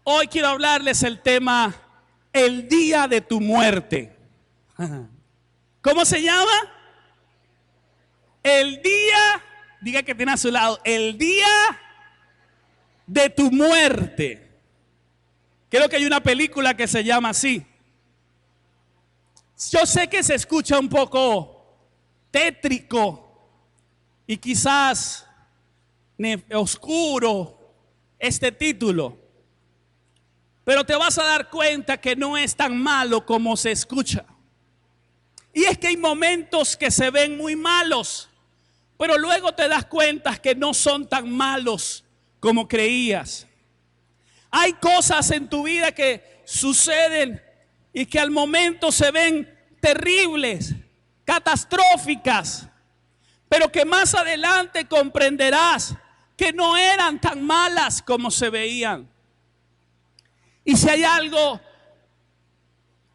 Hoy quiero hablarles el tema, el día de tu muerte. ¿Cómo se llama? El día, diga que tiene a su lado, el día de tu muerte. Creo que hay una película que se llama así. Yo sé que se escucha un poco tétrico y quizás oscuro este título, pero te vas a dar cuenta que no es tan malo como se escucha. Y es que hay momentos que se ven muy malos, pero luego te das cuenta que no son tan malos como creías. Hay cosas en tu vida que suceden y que al momento se ven terribles, catastróficas, pero que más adelante comprenderás que no eran tan malas como se veían. Y si hay algo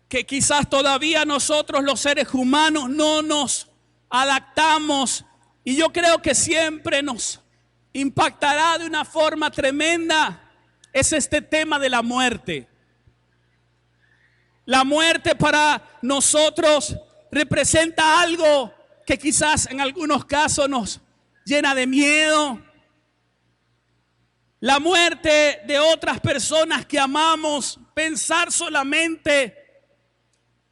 que quizás todavía nosotros los seres humanos no nos adaptamos, y yo creo que siempre nos impactará de una forma tremenda, es este tema de la muerte. La muerte para nosotros representa algo que quizás en algunos casos nos llena de miedo. La muerte de otras personas que amamos, pensar solamente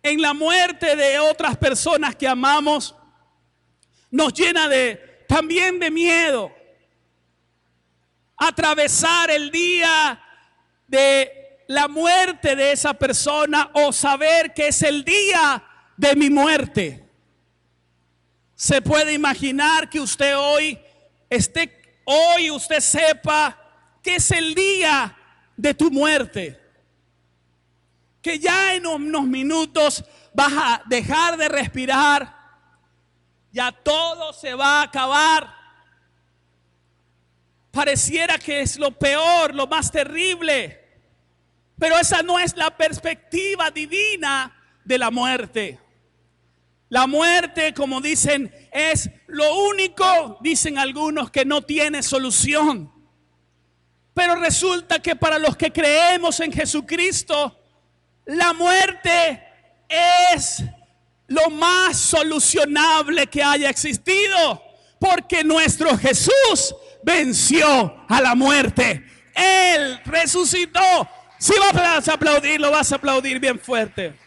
en la muerte de otras personas que amamos, nos llena también de miedo. Atravesar el día de la muerte de esa persona o saber que es el día de mi muerte. Se puede imaginar que usted hoy usted sepa que es el día de tu muerte, que ya en unos minutos vas a dejar de respirar, ya todo se va a acabar. Pareciera que es lo peor, lo más terrible, pero esa no es la perspectiva divina de la muerte. La muerte, como dicen, es lo único, dicen algunos, que no tiene solución. Pero resulta que para los que creemos en Jesucristo, la muerte es lo más solucionable que haya existido, porque nuestro Jesús venció a la muerte. Él resucitó. Si vas a aplaudir, lo vas a aplaudir bien fuerte.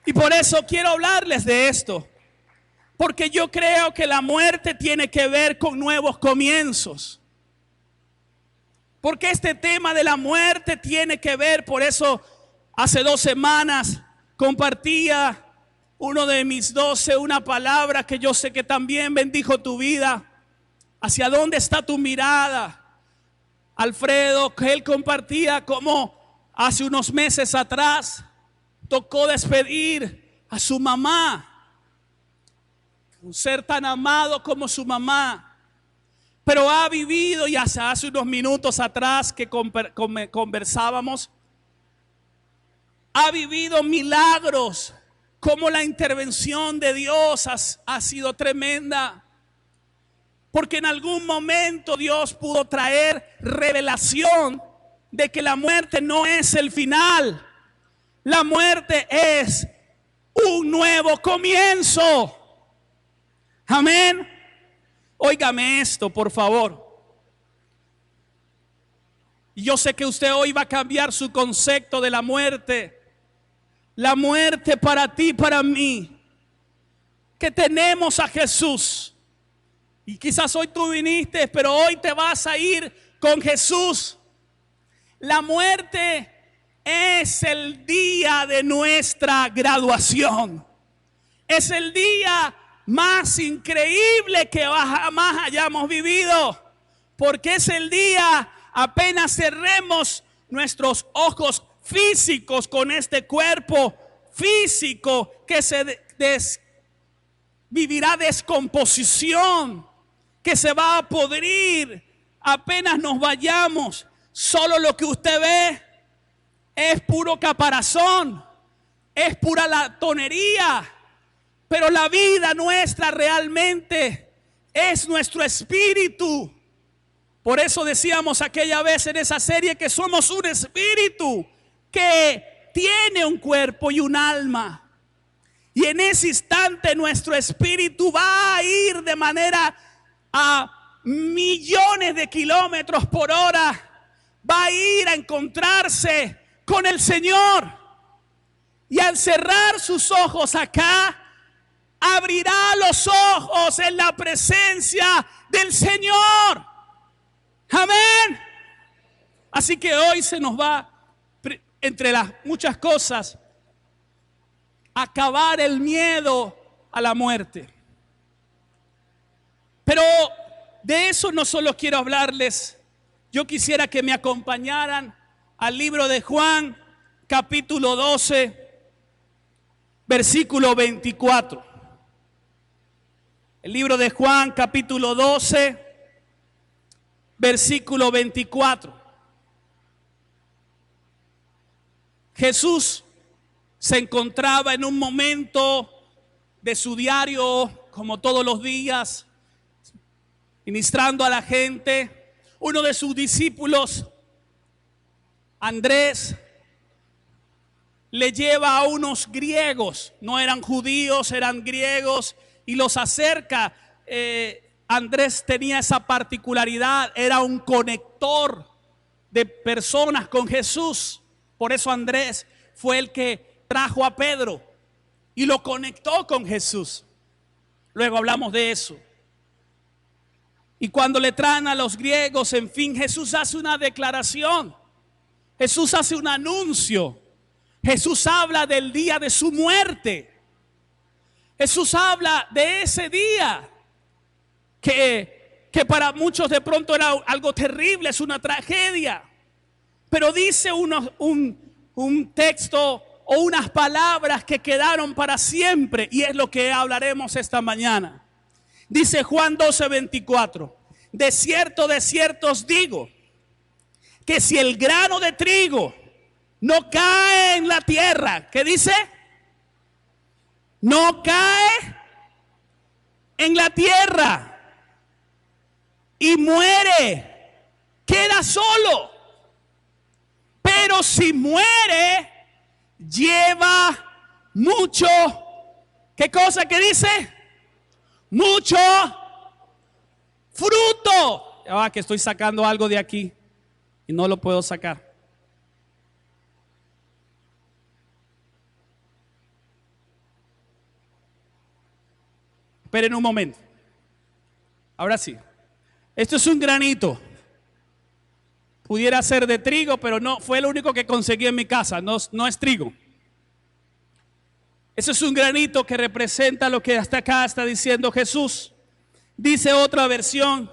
Y por eso quiero hablarles de esto, porque yo creo que la muerte tiene que ver con nuevos comienzos. Porque este tema de la muerte tiene que ver, por eso hace 2 semanas compartía uno de mis 12 una palabra que yo sé que también bendijo tu vida. ¿Hacia dónde está tu mirada? Alfredo, que él compartía cómo hace unos meses atrás tocó despedir a su mamá, un ser tan amado como su mamá, pero ha vivido, y hace unos minutos atrás que conversábamos, ha vivido milagros, como la intervención de Dios ha sido tremenda, porque en algún momento Dios pudo traer revelación de que la muerte no es el final. La muerte es un nuevo comienzo. Amén. Óigame esto, por favor. Yo sé que usted hoy va a cambiar su concepto de la muerte. La muerte para ti, para mí, que tenemos a Jesús. Y quizás hoy tú viniste, pero hoy te vas a ir con Jesús. La muerte es el día de nuestra graduación. Es el día más increíble que jamás hayamos vivido. Porque es el día, apenas cerremos nuestros ojos físicos con este cuerpo físico que vivirá descomposición, que se va a podrir apenas nos vayamos. Solo lo que usted ve es puro caparazón, es pura latonería, pero la vida nuestra realmente es nuestro espíritu. Por eso decíamos aquella vez en esa serie que somos un espíritu que tiene un cuerpo y un alma. Y en ese instante nuestro espíritu va a ir de manera a millones de kilómetros por hora. Va a ir a encontrarse con el Señor. Y al cerrar sus ojos acá, abrirá los ojos en la presencia del Señor. Amén. Así que hoy se nos va, entre las muchas cosas, acabar el miedo a la muerte. Pero de eso no solo quiero hablarles. Yo quisiera que me acompañaran al libro de Juan, capítulo 12, versículo 24. El libro de Juan, capítulo 12, versículo 24. Jesús se encontraba en un momento de su diario, como todos los días, ministrando a la gente. Uno de sus discípulos, Andrés, le lleva a unos griegos, no eran judíos, eran griegos, y los acerca. Andrés tenía esa particularidad, era un conector de personas con Jesús. Por eso Andrés fue el que trajo a Pedro y lo conectó con Jesús. Luego hablamos de eso. Y cuando le traen a los griegos, en fin, Jesús hace una declaración. Jesús hace un anuncio. Jesús habla del día de su muerte. Jesús habla de ese día que para muchos de pronto era algo terrible, es una tragedia. Pero dice un texto o unas palabras que quedaron para siempre, y es lo que hablaremos esta mañana. Dice Juan 12:24: de cierto os digo, que si el grano de trigo no cae en la tierra, ¿qué dice? No cae en la tierra y muere, queda solo. Pero si muere, lleva mucho, ¿qué cosa que dice? Mucho fruto. Ah, que estoy sacando algo de aquí y no lo puedo sacar. Esperen un momento. Ahora sí. Esto es un granito. Pudiera ser de trigo, pero no, fue lo único que conseguí en mi casa, no es trigo. Eso es un granito que representa lo que hasta acá está diciendo Jesús. Dice otra versión,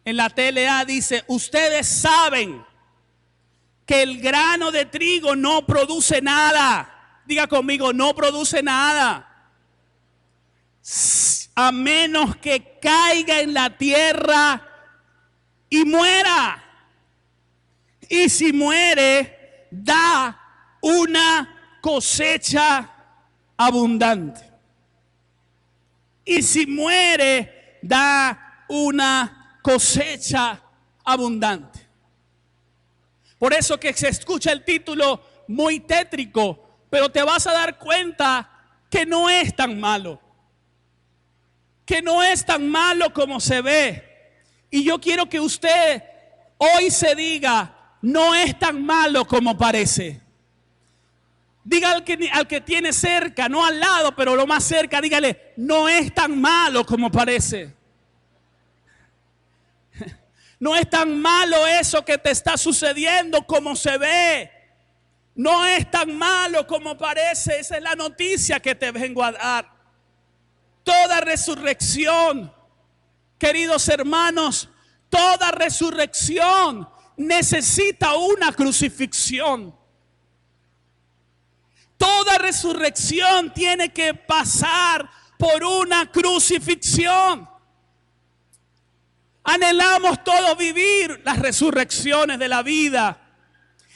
en la TLA dice: ustedes saben que el grano de trigo no produce nada. Diga conmigo, no produce nada, a menos que caiga en la tierra y muera. Y si muere, da una cosecha abundante. Y si muere, da una cosecha abundante. Por eso que se escucha el título muy tétrico, pero te vas a dar cuenta que no es tan malo. Que no es tan malo como se ve. Y yo quiero que usted hoy se diga: no es tan malo como parece. Diga al que tiene cerca, no al lado, pero lo más cerca, dígale: no es tan malo como parece. No es tan malo eso que te está sucediendo como se ve. No es tan malo como parece. Esa es la noticia que te vengo a dar. Toda resurrección, queridos hermanos, toda resurrección necesita una crucifixión. Toda resurrección tiene que pasar por una crucifixión. Anhelamos todos vivir las resurrecciones de la vida,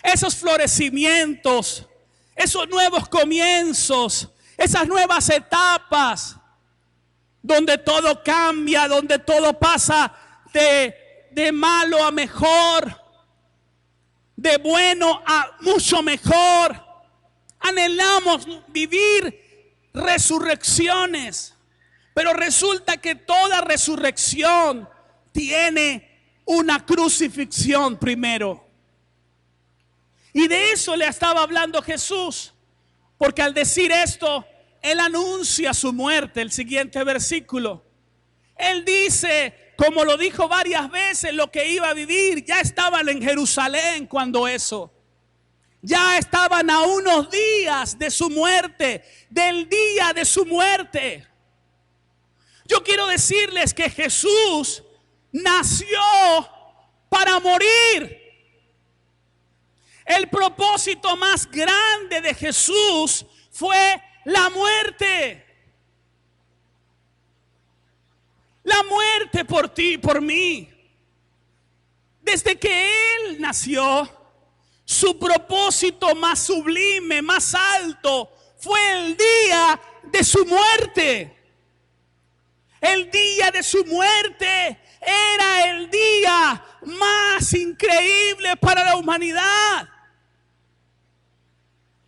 esos florecimientos, esos nuevos comienzos, esas nuevas etapas, donde todo cambia, donde todo pasa de de malo a mejor, de bueno a mucho mejor. Anhelamos vivir resurrecciones, pero resulta que toda resurrección tiene una crucifixión primero. Y de eso le estaba hablando Jesús, porque al decir esto, Él anuncia su muerte. El siguiente versículo, Él dice, como lo dijo varias veces, lo que iba a vivir. Ya estaban en Jerusalén cuando eso. Ya estaban a unos días de su muerte, del día de su muerte. Yo quiero decirles que Jesús nació para morir. El propósito más grande de Jesús fue la muerte. La muerte por ti y por mí. Desde que Él nació, su propósito más sublime, más alto, fue el día de su muerte. El día de su muerte era el día más increíble para la humanidad.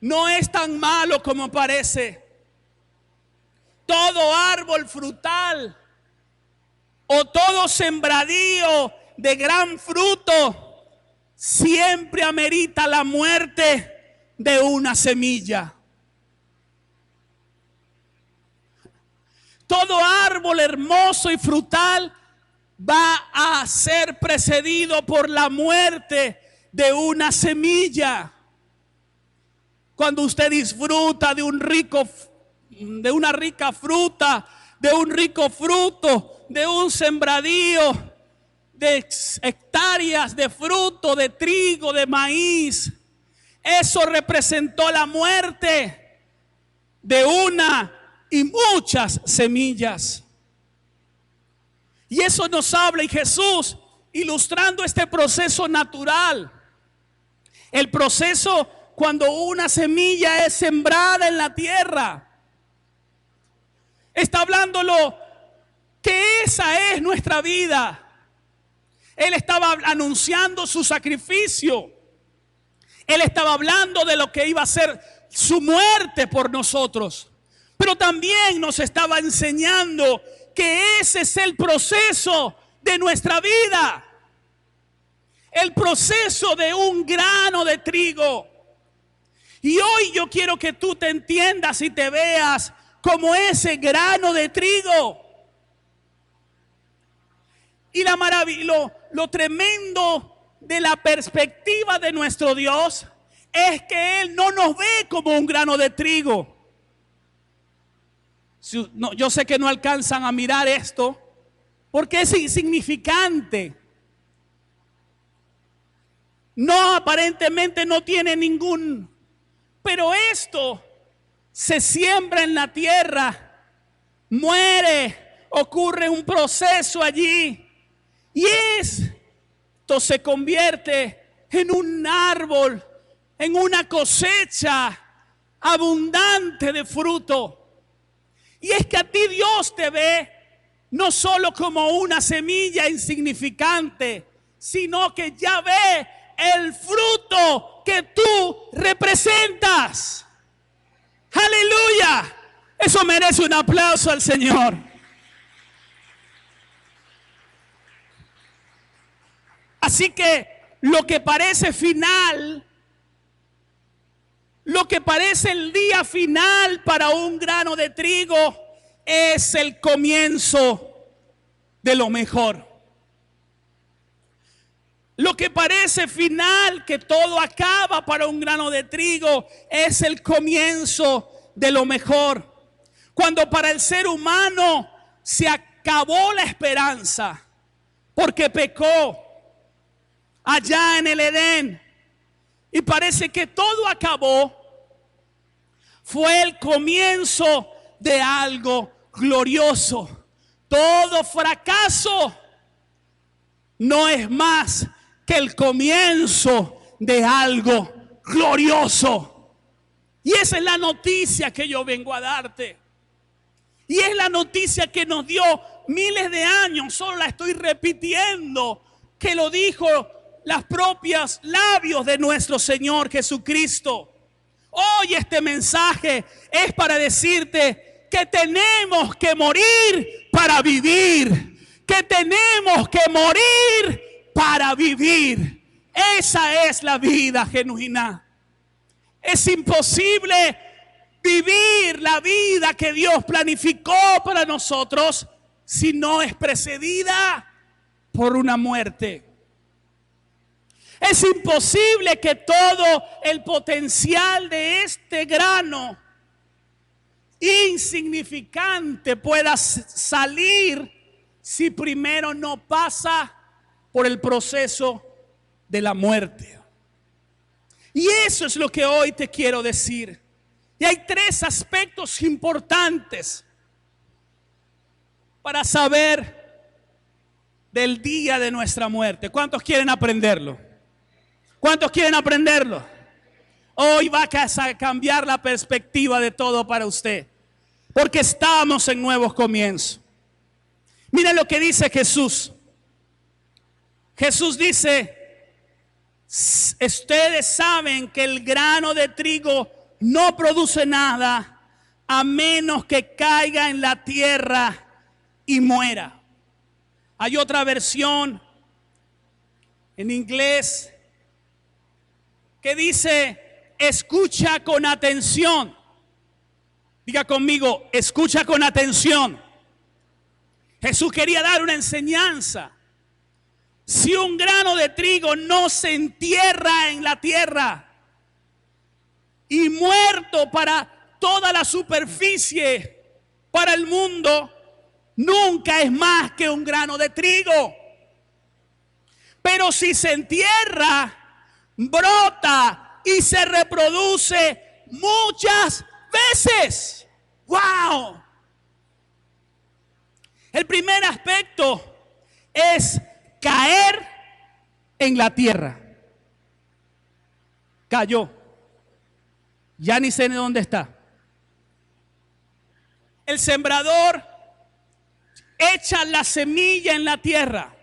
No es tan malo como parece. Todo árbol frutal o todo sembradío de gran fruto siempre amerita la muerte de una semilla. Todo árbol hermoso y frutal va a ser precedido por la muerte de una semilla. Cuando usted disfruta de una rica fruta, de un rico fruto, de un sembradío, de hectáreas de fruto, de trigo, de maíz, eso representó la muerte de una y muchas semillas. Y eso nos habla, y Jesús, ilustrando este proceso natural, el proceso cuando una semilla es sembrada en la tierra, está hablándolo que esa es nuestra vida. Él estaba anunciando su sacrificio. Él estaba hablando de lo que iba a ser su muerte por nosotros. Pero también nos estaba enseñando que ese es el proceso de nuestra vida. El proceso de un grano de trigo. Y hoy yo quiero que tú te entiendas y te veas como ese grano de trigo. Y la maravilla, lo tremendo de la perspectiva de nuestro Dios es que Él no nos ve como un grano de trigo. Yo sé que no alcanzan a mirar esto porque es insignificante. No, aparentemente no tiene ningún, pero esto se siembra en la tierra, muere, ocurre un proceso allí y esto se convierte en un árbol, en una cosecha abundante de fruto. Y es que a ti Dios te ve no solo como una semilla insignificante, sino que ya ve el fruto que tú representas. ¡Aleluya! Eso merece un aplauso al Señor. Así que lo que parece final, lo que parece el día final para un grano de trigo, es el comienzo de lo mejor. Lo que parece final, que todo acaba para un grano de trigo, es el comienzo de lo mejor. Cuando para el ser humano se acabó la esperanza porque pecó allá en el Edén y parece que todo acabó, fue el comienzo de algo glorioso. Todo fracaso no es más que el comienzo de algo glorioso. Y esa es la noticia que yo vengo a darte. Y es la noticia que nos dio miles de años. Solo la estoy repitiendo que lo dijo las propias labios de nuestro Señor Jesucristo. Hoy este mensaje es para decirte que tenemos que morir para vivir, que tenemos que morir para vivir. Esa es la vida genuina. Es imposible vivir la vida que Dios planificó para nosotros si no es precedida por una muerte. Es imposible que todo el potencial de este grano insignificante pueda salir si primero no pasa por el proceso de la muerte. Y eso es lo que hoy te quiero decir. Y hay 3 aspectos importantes para saber del día de nuestra muerte. ¿Cuántos quieren aprenderlo? ¿Cuántos quieren aprenderlo? Hoy va a cambiar la perspectiva de todo para usted, porque estamos en nuevos comienzos. Miren lo que dice Jesús. Jesús dice: ustedes saben que el grano de trigo no produce nada a menos que caiga en la tierra y muera. Hay otra versión en inglés que dice: escucha con atención. Diga conmigo: escucha con atención. Jesús quería dar una enseñanza. Si un grano de trigo no se entierra en la tierra y muerto para toda la superficie, para el mundo, nunca es más que un grano de trigo. Pero si se entierra, brota y se reproduce muchas veces. ¡Wow! El primer aspecto es caer en la tierra. Cayó. Ya ni sé de dónde está. El sembrador echa la semilla en la tierra.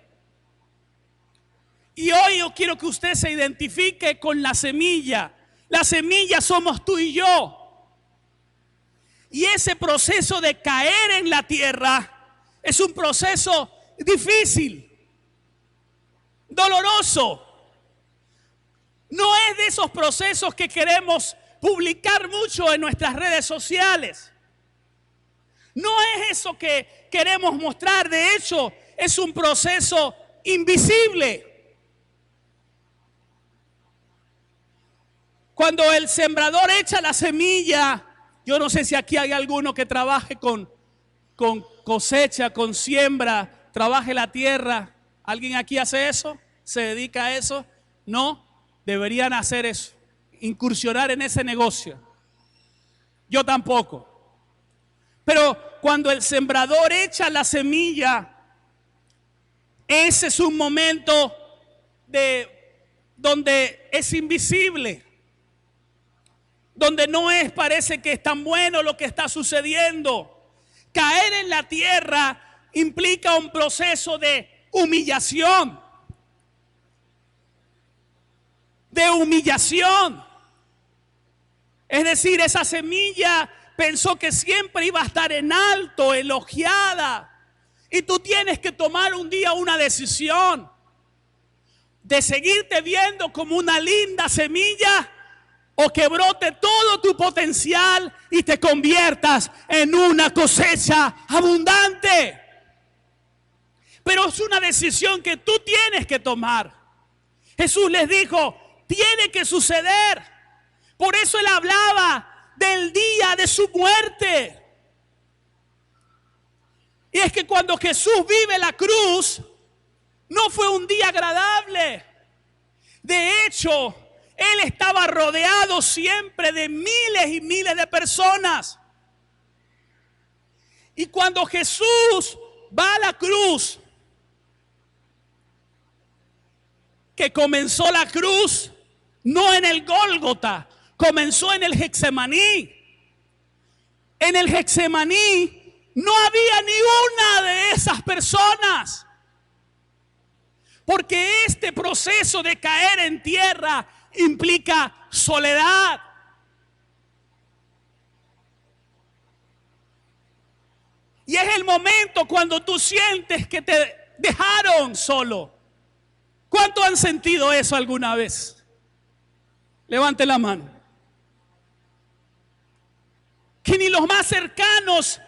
Y hoy yo quiero que usted se identifique con la semilla. La semilla somos tú y yo. Y ese proceso de caer en la tierra es un proceso difícil, doloroso. No es de esos procesos que queremos publicar mucho en nuestras redes sociales. No es eso que queremos mostrar. De hecho, es un proceso invisible. Cuando el sembrador echa la semilla, yo no sé si aquí hay alguno que trabaje con cosecha, con siembra, trabaje la tierra. ¿Alguien aquí hace eso? ¿Se dedica a eso? No, deberían hacer eso, incursionar en ese negocio. Yo tampoco. Pero cuando el sembrador echa la semilla, ese es un momento donde es invisible, donde parece que es tan bueno lo que está sucediendo. Caer en la tierra implica un proceso de humillación. De humillación. Es decir, esa semilla pensó que siempre iba a estar en alto, elogiada. Y tú tienes que tomar un día una decisión de seguirte viendo como una linda semilla, o que brote todo tu potencial y te conviertas en una cosecha abundante. Pero es una decisión que tú tienes que tomar. Jesús les dijo: tiene que suceder. Por eso él hablaba del día de su muerte. Y es que cuando Jesús vive la cruz, no fue un día agradable. De hecho, él estaba rodeado siempre de miles y miles de personas. Y cuando Jesús va a la cruz, que comenzó la cruz no en el Gólgota, comenzó en el Getsemaní. En el Getsemaní no había ni una de esas personas. Porque este proceso de caer en tierra implica soledad. Y es el momento cuando tú sientes que te dejaron solo. ¿Cuántos han sentido eso alguna vez? Levante la mano. Que ni los más cercanos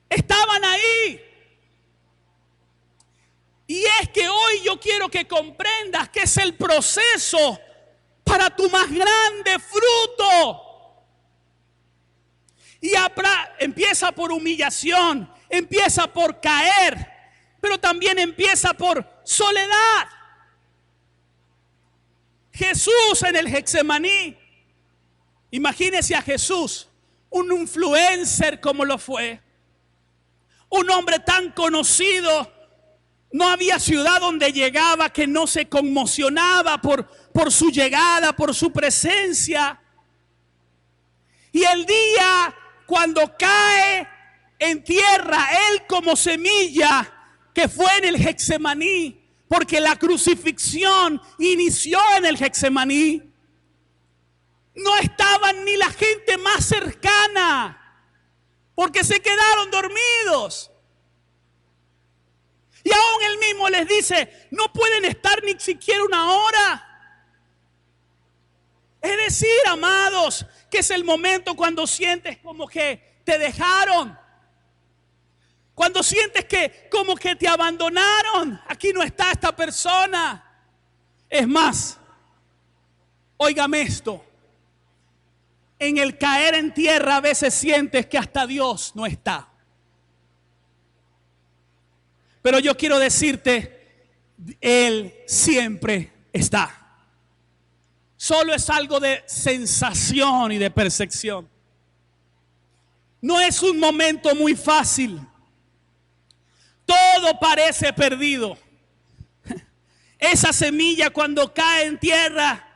estaban ahí. Y es que hoy yo quiero que comprendas que es el proceso para tu más grande fruto. Y empieza por humillación, empieza por caer, pero también empieza por soledad. Jesús en el Getsemaní, imagínese a Jesús, un influencer como lo fue, un hombre tan conocido. No había ciudad donde llegaba que no se conmocionaba por su llegada, por su presencia. Y el día cuando cae en tierra, él como semilla que fue en el Getsemaní, porque la crucifixión inició en el Getsemaní, no estaban ni la gente más cercana, porque se quedaron dormidos. Y aún él mismo les dice, no pueden estar ni siquiera una hora. Es decir, amados, que es el momento cuando sientes como que te dejaron. Cuando sientes que como que te abandonaron. Aquí no está esta persona. Es más, óigame esto. En el caer en tierra a veces sientes que hasta Dios no está. Pero yo quiero decirte, Él siempre está. Solo es algo de sensación y de percepción. No es un momento muy fácil. Todo parece perdido. Esa semilla cuando cae en tierra,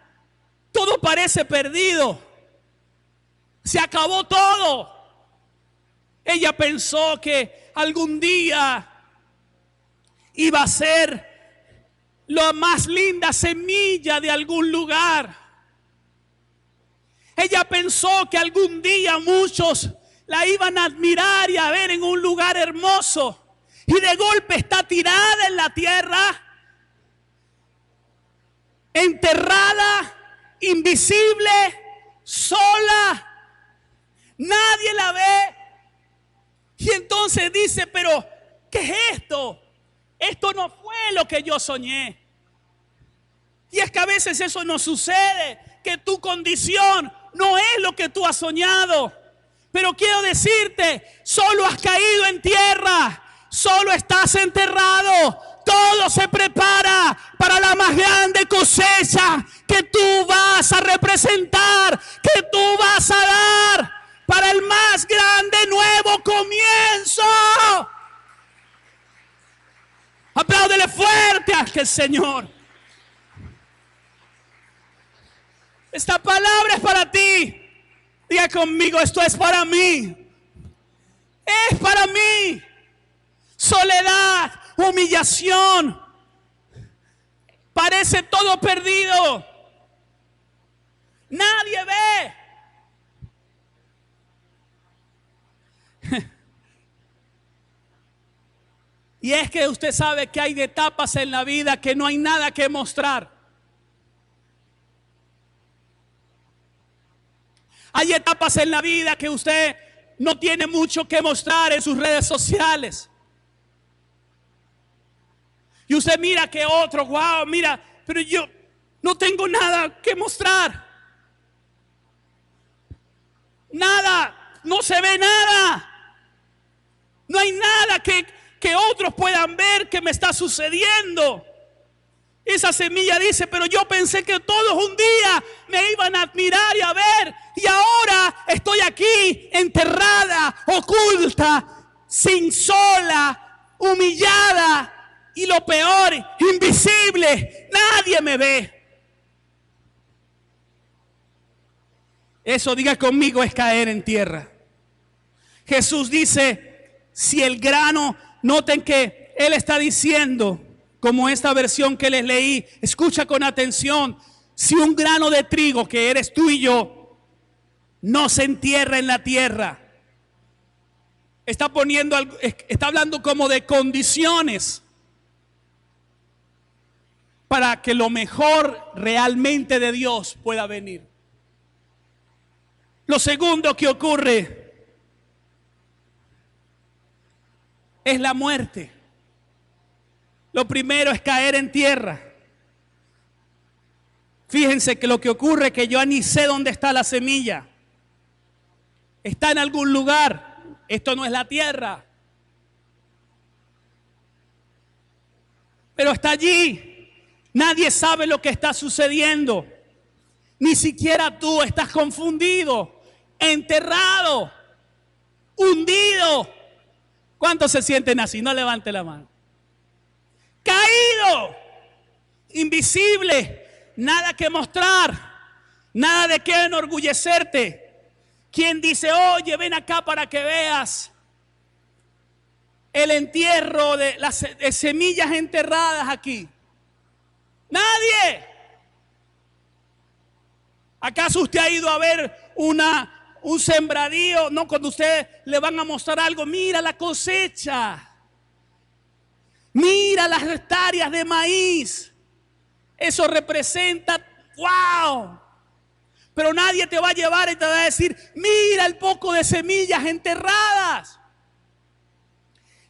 todo parece perdido. Se acabó todo. Ella pensó que algún día iba a ser la más linda semilla de algún lugar. Ella pensó que algún día muchos la iban a admirar y a ver en un lugar hermoso. Y de golpe está tirada en la tierra, enterrada, invisible, sola. Nadie la ve. Y entonces dice, pero ¿qué es esto? Esto no fue lo que yo soñé. Y es que a veces eso nos sucede, que tu condición no es lo que tú has soñado. Pero quiero decirte, solo has caído en tierra, solo estás enterrado. Todo se prepara para la más grande cosecha que tú vas a representar, que tú vas a dar, para el más grande nuevo comienzo. Apláudele fuerte a aquel Señor. Esta palabra es para ti. Diga conmigo, esto es para mí. Es para mí. Soledad, humillación. Parece todo perdido. Nadie ve. Y es que usted sabe que hay etapas en la vida que no hay nada que mostrar. Hay etapas en la vida que usted no tiene mucho que mostrar en sus redes sociales. Y usted mira que otro, wow, mira, pero yo no tengo nada que mostrar. Nada, no se ve nada. No hay nada que otros puedan ver que me está sucediendo. Esa semilla dice, pero yo pensé que todos un día me iban a admirar y a ver, y ahora estoy aquí enterrada, oculta, sin sola, humillada, y lo peor, invisible, nadie me ve. Eso, diga conmigo, es caer en tierra. Jesús dice, si el grano, noten que Él está diciendo como esta versión que les leí. Escucha con atención. Si un grano de trigo, que eres tú y yo, no se entierra en la tierra, está hablando como de condiciones para que lo mejor realmente de Dios pueda venir. Lo segundo que ocurre es la muerte. Lo primero es caer en tierra. Fíjense que lo que ocurre es que yo ni sé dónde está la semilla. Está en algún lugar. Esto no es la tierra. Pero está allí. Nadie sabe lo que está sucediendo. Ni siquiera tú. Estás confundido, enterrado, hundido. ¿Cuántos se sienten así? No levante la mano. Caído, invisible. Nada que mostrar, nada de qué enorgullecerte. ¿Quién dice, oye, ven acá para que veas el entierro de las semillas enterradas aquí? Nadie. ¿Acaso usted ha ido a ver un sembradío? No, cuando usted le van a mostrar algo, mira la cosecha, mira las hectáreas de maíz. Eso representa, wow. Pero nadie te va a llevar y te va a decir, mira el poco de semillas enterradas.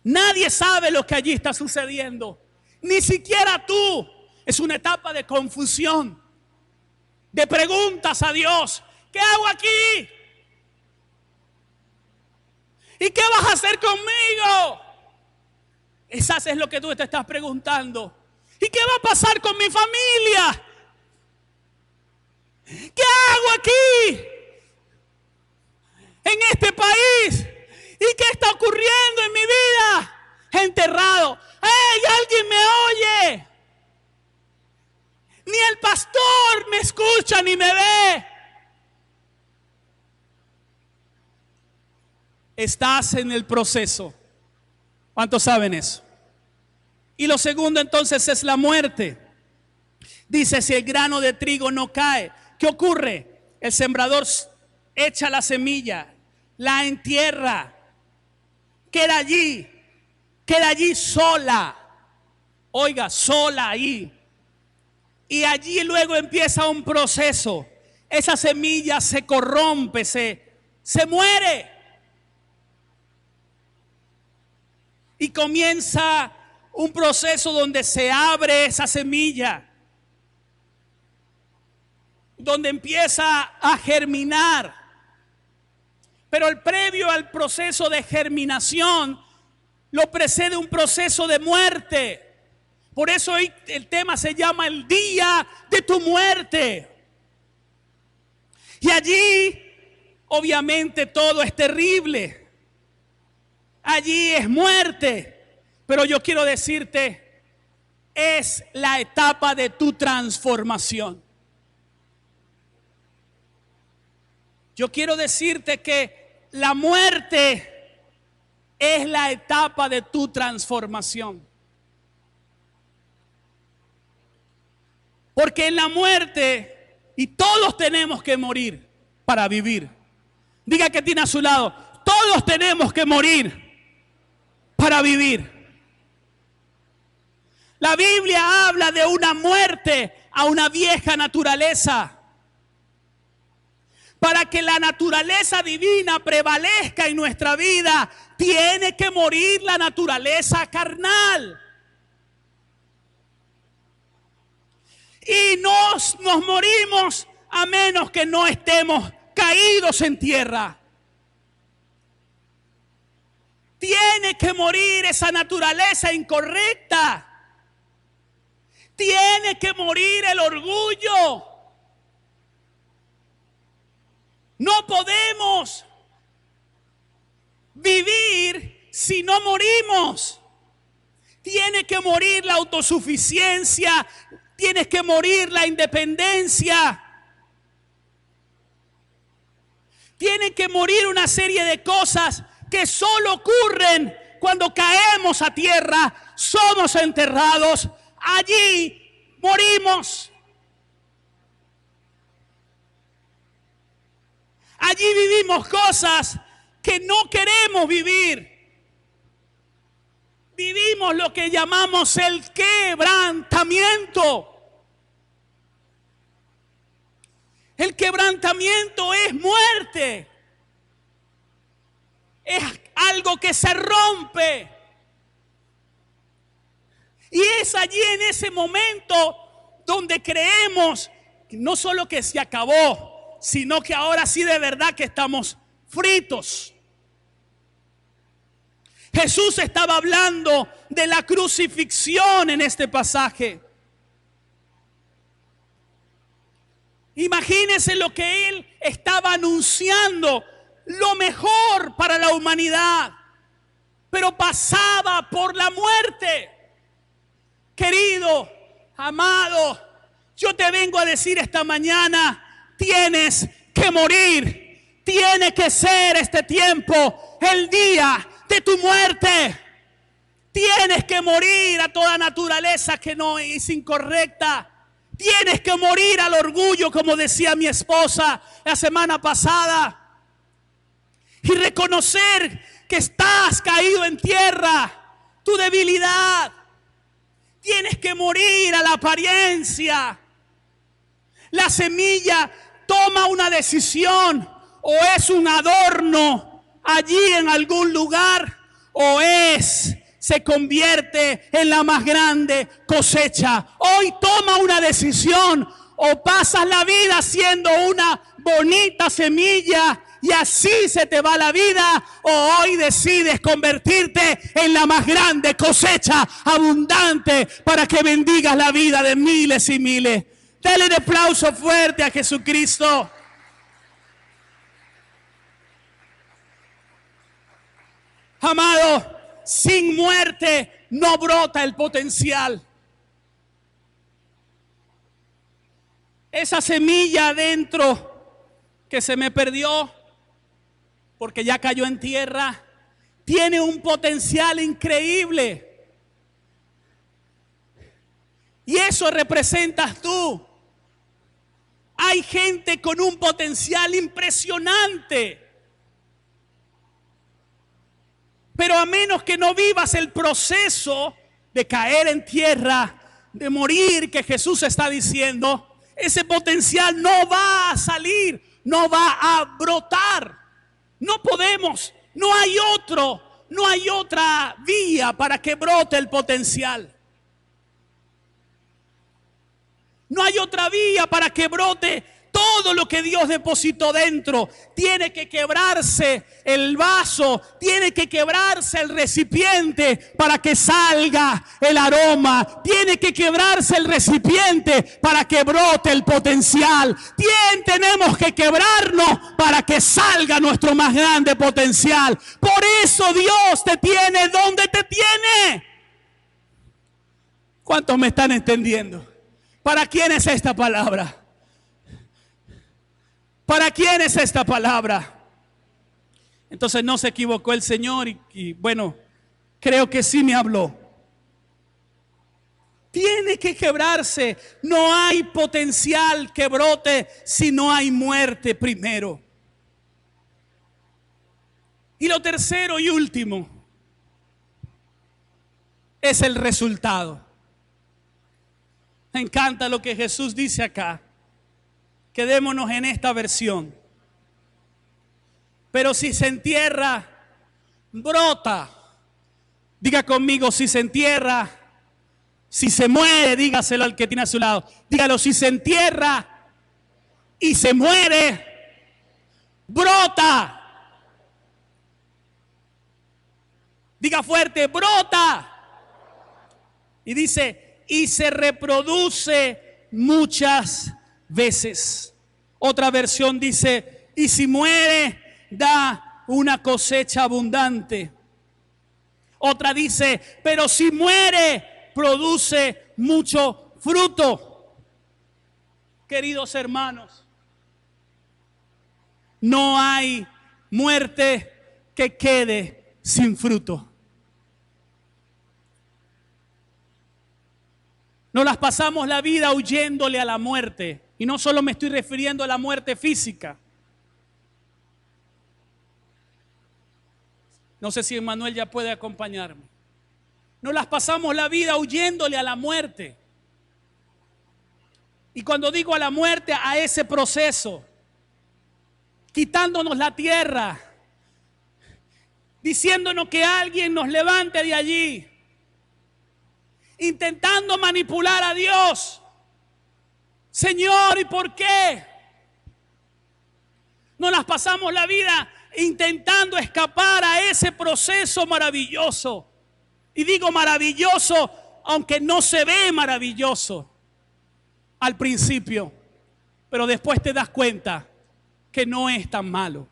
Nadie sabe lo que allí está sucediendo. Ni siquiera tú. Es una etapa de confusión, de preguntas a Dios. ¿Qué hago aquí? ¿Y qué vas a hacer conmigo? Quizás es lo que tú te estás preguntando. ¿Y qué va a pasar con mi familia? ¿Qué hago aquí? En este país. ¿Y qué está ocurriendo en mi vida? Enterrado. ¡Hey! ¿Alguien me oye? Ni el pastor me escucha ni me ve. Estás en el proceso. ¿Cuántos saben eso? Y lo segundo entonces es la muerte. Dice, si el grano de trigo no cae, ¿qué ocurre? El sembrador echa la semilla, la entierra, queda allí sola. Oiga, sola ahí. Y allí luego empieza un proceso. Esa semilla se corrompe, se muere. Y comienza un proceso donde se abre esa semilla, donde empieza a germinar. Pero el previo al proceso de germinación lo precede un proceso de muerte. Por eso hoy el tema se llama el día de tu muerte. Y allí obviamente todo es terrible. Allí es muerte. Pero yo quiero decirte, es la etapa de tu transformación. Yo quiero decirte que la muerte es la etapa de tu transformación. Porque en la muerte, y todos tenemos que morir para vivir. Diga que tiene a su lado, todos tenemos que morir para vivir. La Biblia habla de una muerte a una vieja naturaleza. Para que la naturaleza divina prevalezca en nuestra vida, tiene que morir la naturaleza carnal. Y nos morimos a menos que no estemos caídos en tierra. Tiene que morir esa naturaleza incorrecta. Tiene que morir el orgullo. No podemos vivir si no morimos. Tiene que morir la autosuficiencia. Tiene que morir la independencia. Tiene que morir una serie de cosas que solo ocurren cuando caemos a tierra, somos enterrados, allí morimos. Allí vivimos cosas que no queremos vivir. Vivimos lo que llamamos el quebrantamiento. El quebrantamiento es muerte. Es algo que se rompe. Y es allí en ese momento donde creemos no solo que se acabó, sino que ahora sí de verdad que estamos fritos. Jesús estaba hablando de la crucifixión en este pasaje. Imagínense lo que él estaba anunciando, lo mejor para la humanidad, pero pasaba por la muerte. Querido, amado, yo te vengo a decir esta mañana, tienes que morir, tiene que ser este tiempo el día de tu muerte. Tienes que morir a toda naturaleza que no es incorrecta. Tienes que morir al orgullo, como decía mi esposa la semana pasada, y reconocer que estás caído en tierra, tu debilidad. Tienes que morir a la apariencia. La semilla toma una decisión, o es un adorno allí en algún lugar, o se convierte en la más grande cosecha. Hoy toma una decisión, o pasas la vida siendo una bonita semilla y así se te va la vida, o hoy decides convertirte en la más grande cosecha abundante para que bendigas la vida de miles y miles. Dale un aplauso fuerte a Jesucristo. Amado, sin muerte no brota el potencial. Esa semilla adentro que se me perdió porque ya cayó en tierra, tiene un potencial increíble. Y eso representas tú. Hay gente con un potencial impresionante. Pero a menos que no vivas el proceso de caer en tierra, de morir, que Jesús está diciendo, ese potencial no va a salir, no va a brotar. No podemos, no hay otra vía para que brote el potencial. No hay otra vía para que brote todo lo que Dios depositó dentro. Tiene que quebrarse el vaso, tiene que quebrarse el recipiente para que salga el aroma. Tiene que quebrarse el recipiente para que brote el potencial. Tenemos que quebrarnos para que salga nuestro más grande potencial. Por eso Dios te tiene donde te tiene. ¿Cuántos me están entendiendo? ¿Para quién es esta palabra? ¿Para quién es esta palabra? Entonces no se equivocó el Señor y bueno, creo que sí me habló. Tiene que quebrarse. No hay potencial que brote si no hay muerte primero. Y lo tercero y último es el resultado. Me encanta lo que Jesús dice acá. Quedémonos en esta versión. Pero si se entierra, brota. Diga conmigo, si se entierra, si se muere, dígaselo al que tiene a su lado. Dígalo, si se entierra y se muere, brota. Diga fuerte, brota. Y dice, y se reproduce muchas veces. Otra versión dice, y si muere, da una cosecha abundante. Otra dice, pero si muere, produce mucho fruto. Queridos hermanos, no hay muerte que quede sin fruto. Nos las pasamos la vida huyéndole a la muerte. Y no solo me estoy refiriendo a la muerte física. No sé si Emmanuel ya puede acompañarme. Nos las pasamos la vida huyéndole a la muerte. Y cuando digo a la muerte, a ese proceso, quitándonos la tierra, diciéndonos que alguien nos levante de allí, intentando manipular a Dios. Señor, ¿y por qué? Nos las pasamos la vida intentando escapar a ese proceso maravilloso. Y digo maravilloso, aunque no se ve maravilloso al principio, pero después te das cuenta que no es tan malo.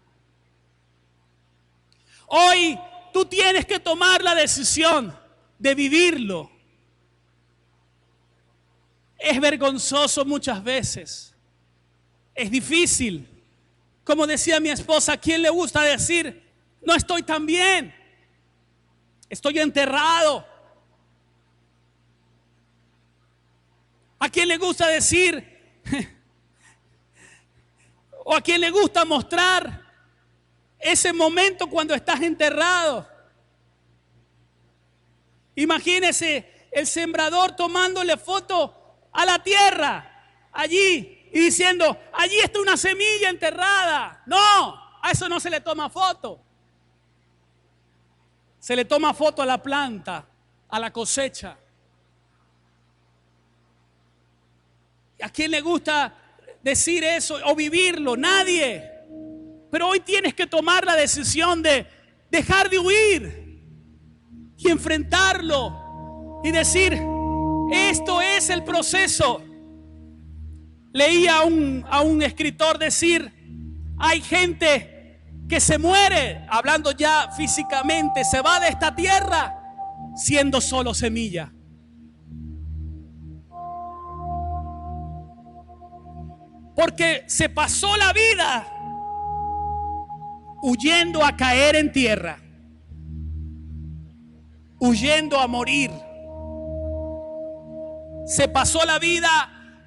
Hoy tú tienes que tomar la decisión de vivirlo. Es vergonzoso muchas veces. Es difícil. Como decía mi esposa, ¿a quién le gusta decir, no estoy tan bien? Estoy enterrado. ¿A quién le gusta decir, o a quién le gusta mostrar ese momento cuando estás enterrado? Imagínese el sembrador tomándole foto a la tierra, allí, y diciendo, allí está una semilla enterrada. No, a eso no se le toma foto. Se le toma foto a la planta, a la cosecha. ¿A quién le gusta decir eso o vivirlo? Nadie. Pero hoy tienes que tomar la decisión de dejar de huir y enfrentarlo y decir, esto es el proceso. Leí a un escritor decir, hay gente que se muere, hablando ya físicamente, se va de esta tierra siendo solo semilla. Porque se pasó la vida huyendo a caer en tierra, huyendo a morir. Se pasó la vida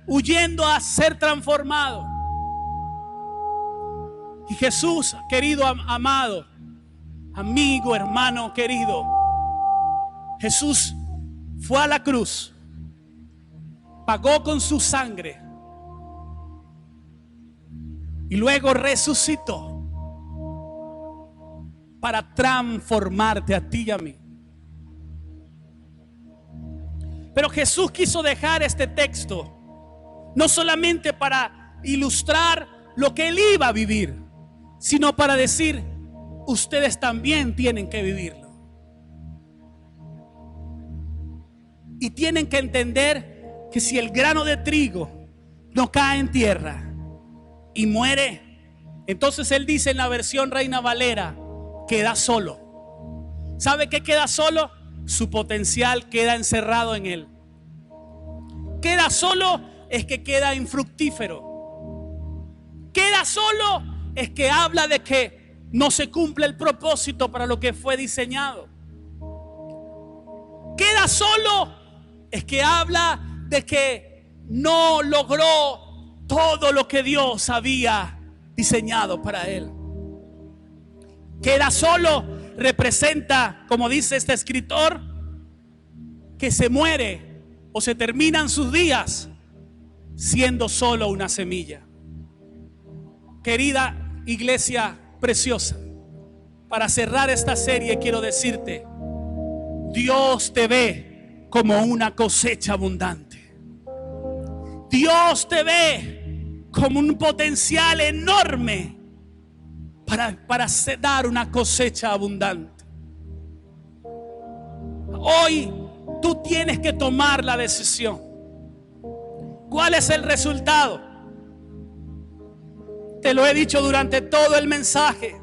huyendo a ser transformado. Y Jesús, querido, amado, amigo, hermano querido, Jesús fue a la cruz, pagó con su sangre y luego resucitó para transformarte a ti y a mí. Pero Jesús quiso dejar este texto no solamente para ilustrar lo que él iba a vivir, sino para decir, ustedes también tienen que vivirlo. Y tienen que entender que si el grano de trigo no cae en tierra y muere, entonces él dice en la versión Reina Valera, queda solo. ¿Sabe qué queda solo? Su potencial queda encerrado en él. Queda solo es que queda infructífero. Queda solo es que habla de que no se cumple el propósito para lo que fue diseñado. Queda solo es que habla de que no logró todo lo que Dios había diseñado para él. Queda solo representa, como dice este escritor, que se muere o se terminan sus días siendo solo una semilla. Querida iglesia preciosa, para cerrar esta serie quiero decirte, Dios te ve como una cosecha abundante. Dios te ve como un potencial enorme para dar una cosecha abundante. Hoy tú tienes que tomar la decisión. ¿Cuál es el resultado? Te lo he dicho durante todo el mensaje.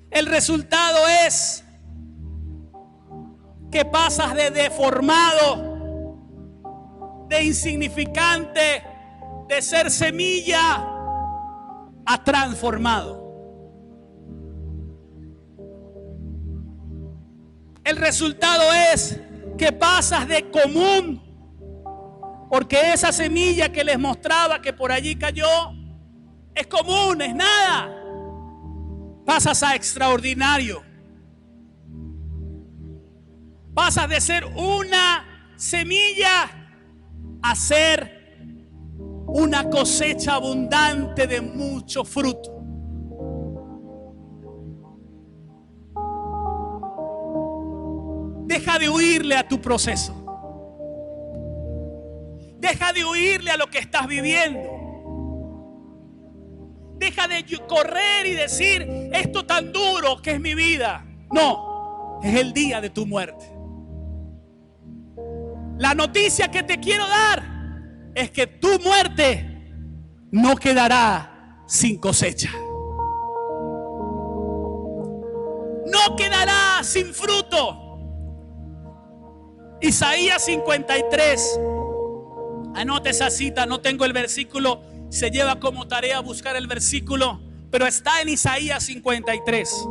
El resultado es que pasas de deformado, de insignificante, de ser semilla, a transformado. El resultado es que pasas de común Porque esa semilla que les mostraba que por allí cayó es común, es nada. Pasas a extraordinario. Pasas de ser una semilla a ser una cosecha abundante de mucho fruto. Deja de huirle a tu proceso. Deja de huirle a lo que estás viviendo. Deja de correr y decir, esto tan duro que es mi vida. No, es el día de tu muerte. La noticia que te quiero dar es que tu muerte no quedará sin cosecha. No quedará sin fruto. Isaías 53. Anote esa cita, no tengo el versículo, se lleva como tarea buscar el versículo, pero está en Isaías 53.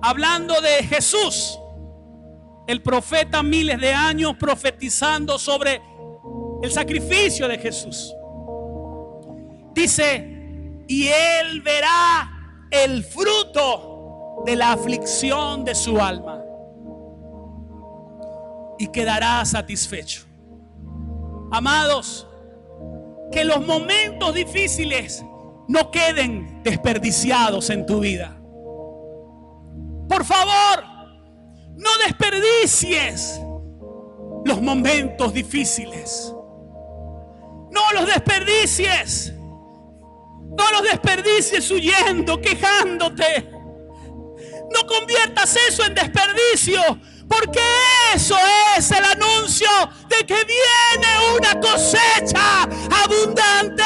Hablando de Jesús, el profeta, miles de años profetizando sobre el sacrificio de Jesús. Dice, y él verá el fruto de la aflicción de su alma y quedará satisfecho. Amados, que los momentos difíciles no queden desperdiciados en tu vida. Por favor, no desperdicies los momentos difíciles. No los desperdicies. No los desperdicies huyendo, quejándote. No conviertas eso en desperdicio, porque eso es el anuncio de que viene una cosecha abundante.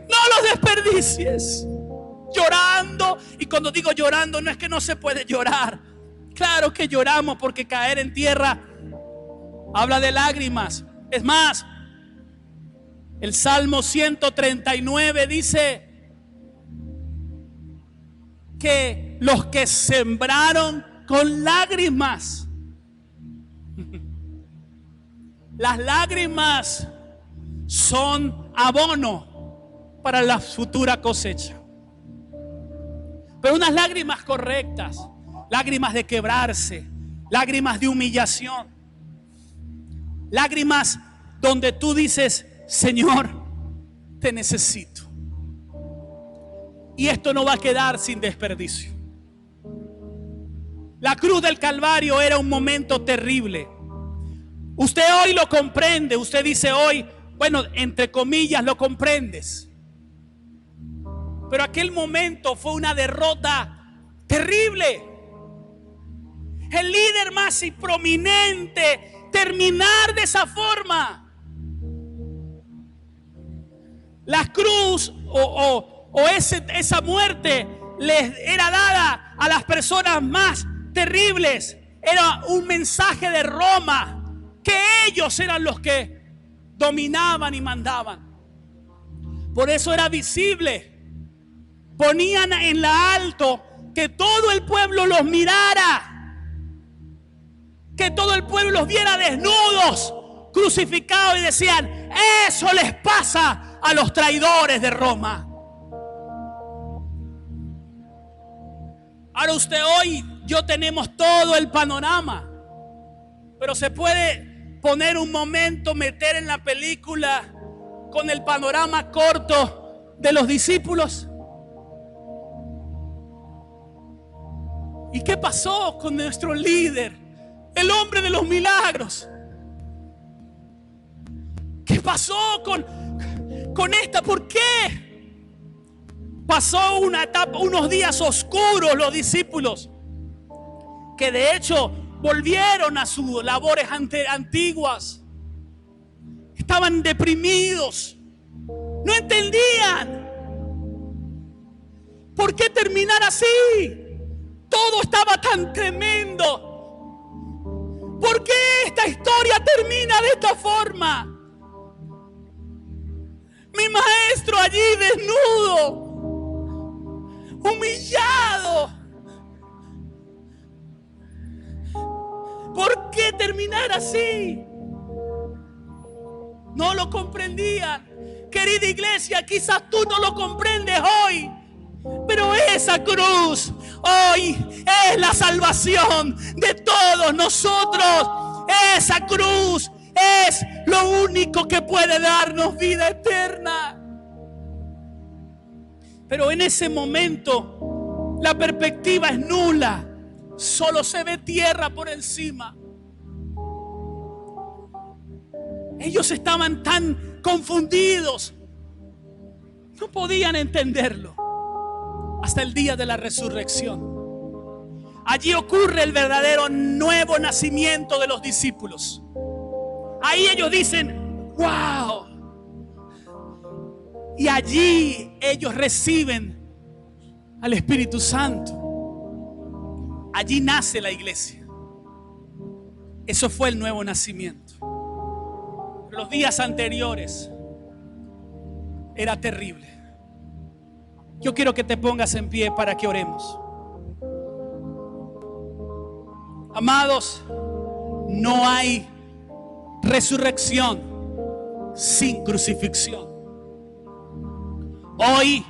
No los desperdicies llorando. Y cuando digo llorando, no es que no se puede llorar. Claro que lloramos, porque caer en tierra habla de lágrimas. Es más, el Salmo 139 dice que los que sembraron con lágrimas, las lágrimas son abono para la futura cosecha. Pero unas lágrimas correctas, lágrimas de quebrarse, lágrimas de humillación, lágrimas donde tú dices, Señor, te necesito. Y esto no va a quedar sin desperdicio. La cruz del Calvario era un momento terrible. Usted hoy lo comprende. Usted dice hoy, bueno, entre comillas lo comprendes. Pero aquel momento fue una derrota terrible. El líder más prominente terminar de esa forma. La cruz esa muerte les era dada a las personas más terribles. Era un mensaje de Roma, que ellos eran los que dominaban y mandaban. Por eso era visible. Ponían en la alto que todo el pueblo los mirara, que todo el pueblo los viera desnudos, crucificados, y decían, eso les pasa a los traidores de Roma. Ahora usted hoy, yo tenemos todo el panorama, pero se puede poner un momento, meter en la película con el panorama corto de los discípulos. ¿Y qué pasó con nuestro líder, el hombre de los milagros? ¿Qué pasó con esta? ¿Por qué? Pasó una etapa, unos días oscuros los discípulos, que de hecho volvieron a sus labores antiguas. Estaban deprimidos, no entendían por qué terminar así. Todo estaba tan tremendo. ¿Por qué esta historia termina de esta forma? Mi maestro allí desnudo, humillado. ¿Por qué terminar así? No lo comprendían. Querida iglesia, quizás tú no lo comprendes hoy, pero esa cruz hoy es la salvación de todos nosotros. Esa cruz es lo único que puede darnos vida eterna. Pero en ese momento la perspectiva es nula. Solo se ve tierra por encima. Ellos estaban tan confundidos, no podían entenderlo hasta el día de la resurrección. Allí ocurre el verdadero nuevo nacimiento de los discípulos. Ahí ellos dicen, wow. Y allí ellos reciben al Espíritu Santo. Allí nace la iglesia. Eso fue el nuevo nacimiento. Los días anteriores era terrible. Yo quiero que te pongas en pie para que oremos. Amados, no hay resurrección sin crucifixión. Hoy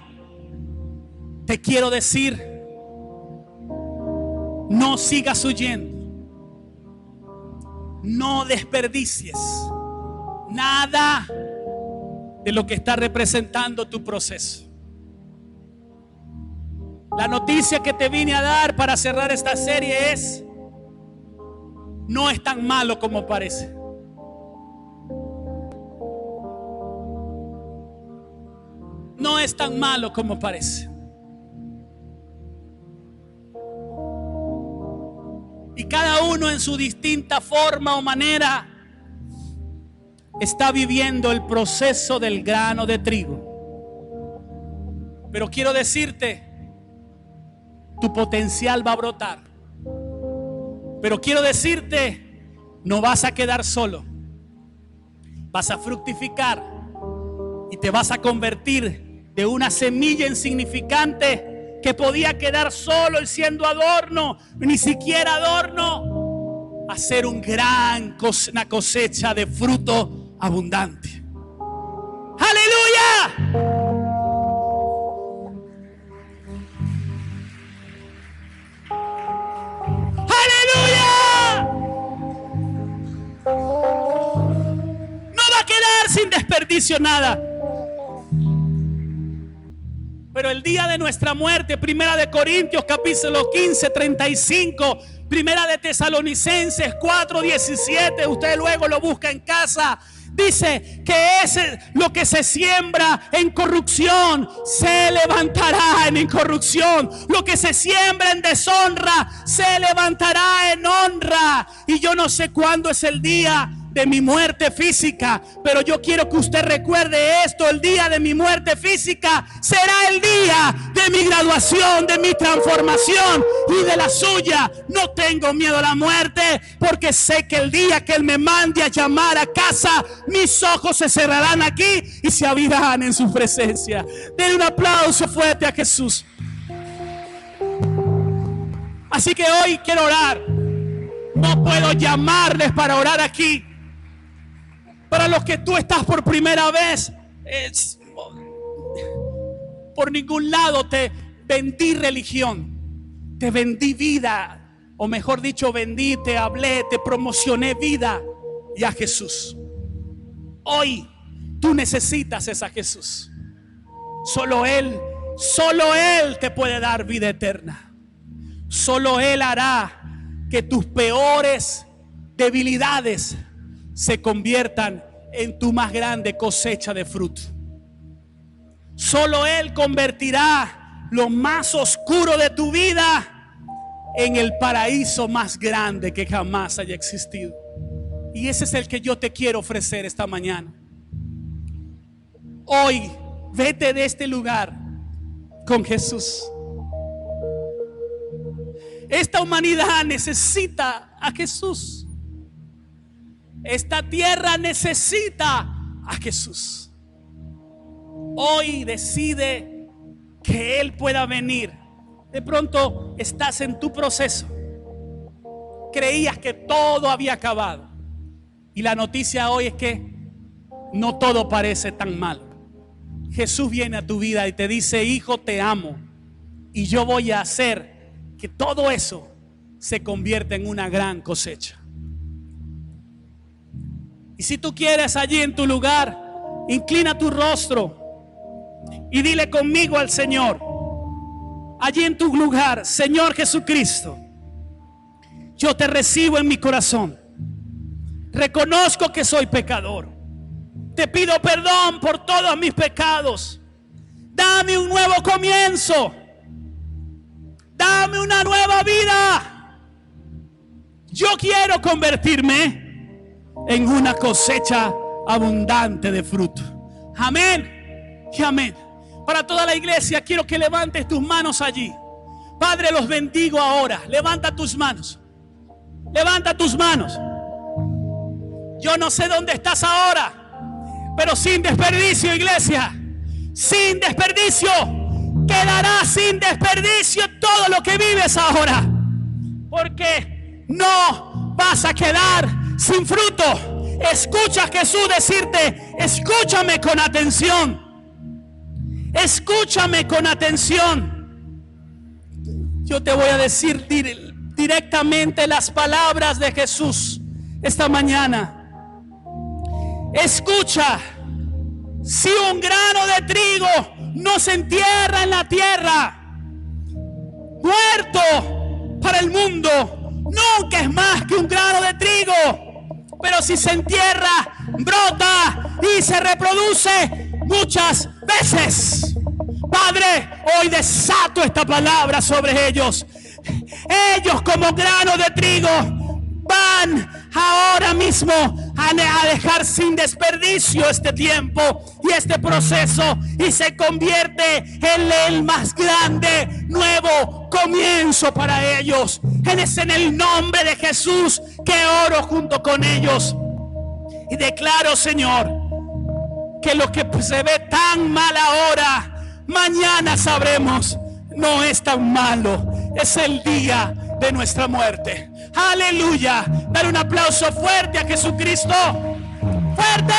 te quiero decir, no sigas huyendo. No desperdicies nada de lo que está representando tu proceso. La noticia que te vine a dar para cerrar esta serie es: no es tan malo como parece. No es tan malo como parece. Y cada uno en su distinta forma o manera está viviendo el proceso del grano de trigo. Pero quiero decirte, tu potencial va a brotar. Pero quiero decirte, no vas a quedar solo. Vas a fructificar y te vas a convertir de una semilla insignificante que podía quedar solo y siendo adorno, ni siquiera adorno, a ser una cosecha de fruto abundante. ¡Aleluya! ¡Aleluya! No va a quedar sin desperdicio nada. Pero el día de nuestra muerte, Primera de Corintios capítulo 15, 35, Primera de Tesalonicenses 4, 17, usted luego lo busca en casa. Dice que lo que se siembra en corrupción se levantará en incorrupción. Lo que se siembra en deshonra se levantará en honra. Y yo no sé cuándo es el día de mi muerte física, pero yo quiero que usted recuerde esto: el día de mi muerte física será el día de mi graduación, de mi transformación y de la suya. No tengo miedo a la muerte, porque sé que el día que Él me mande a llamar a casa, mis ojos se cerrarán aquí y se abrirán en su presencia. Denle un aplauso fuerte a Jesús. Así que hoy quiero orar. No puedo llamarles para orar aquí. Para los que tú estás por primera vez, por ningún lado te vendí religión, te vendí vida, o mejor dicho, vendí, te hablé, te promocioné vida y a Jesús. Hoy tú necesitas esa Jesús. Solo Él te puede dar vida eterna. Solo Él hará que tus peores debilidades se conviertan en tu más grande cosecha de fruto. Solo Él convertirá lo más oscuro de tu vida en el paraíso más grande que jamás haya existido. Y ese es el que yo te quiero ofrecer esta mañana. Hoy, vete de este lugar con Jesús. Esta humanidad necesita a Jesús. Esta tierra necesita a Jesús. Hoy decide que Él pueda venir De pronto estás en tu proceso. Creías que todo había acabado. Y la noticia hoy es que no todo parece tan mal. Jesús viene a tu vida y te dice: hijo, te amo. Y yo voy a hacer que todo eso se convierta en una gran cosecha. Y si tú quieres, allí en tu lugar, inclina tu rostro y dile conmigo al Señor, allí en tu lugar: Señor Jesucristo, yo te recibo en mi corazón. Reconozco que soy pecador. Te pido perdón por todos mis pecados. Dame un nuevo comienzo. Dame una nueva vida. Yo quiero convertirme en una cosecha abundante de fruto. Amén y amén. Para toda la iglesia, quiero que levantes tus manos allí. Padre, los bendigo ahora. Levanta tus manos. Levanta tus manos. Yo no sé dónde estás ahora, pero sin desperdicio, iglesia, sin desperdicio, quedará sin desperdicio todo lo que vives ahora, porque no vas a quedar sin fruto. Escucha a Jesús decirte: escúchame con atención, escúchame con atención. Yo te voy a decir directamente las palabras de Jesús esta mañana. Escucha: si un grano de trigo no se entierra en la tierra, muerto para el mundo, nunca es más que un grano de trigo. Pero si se entierra, brota y se reproduce muchas veces. Padre, hoy desato esta palabra sobre ellos. Ellos, como grano de trigo, van ahora mismo a dejar sin desperdicio este tiempo y este proceso, y se convierte en el más grande nuevo comienzo para ellos. Es en el nombre de Jesús que oro junto con ellos y declaro, Señor, que lo que se ve tan mal ahora, mañana sabremos no es tan malo. Es el día de nuestra muerte. Aleluya. Dar un aplauso fuerte a Jesucristo. ¡Fuerte!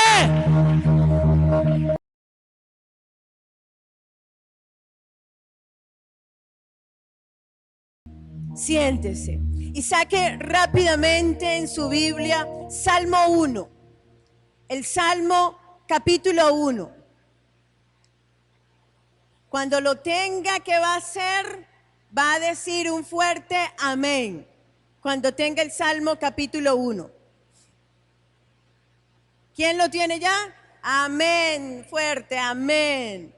Siéntese y saque rápidamente en su Biblia Salmo 1. El Salmo capítulo 1. Cuando lo tenga, ¿qué va a hacer? Va a decir un fuerte amén. Cuando tenga el Salmo capítulo 1. ¿Quién lo tiene ya? Amén, fuerte, amén.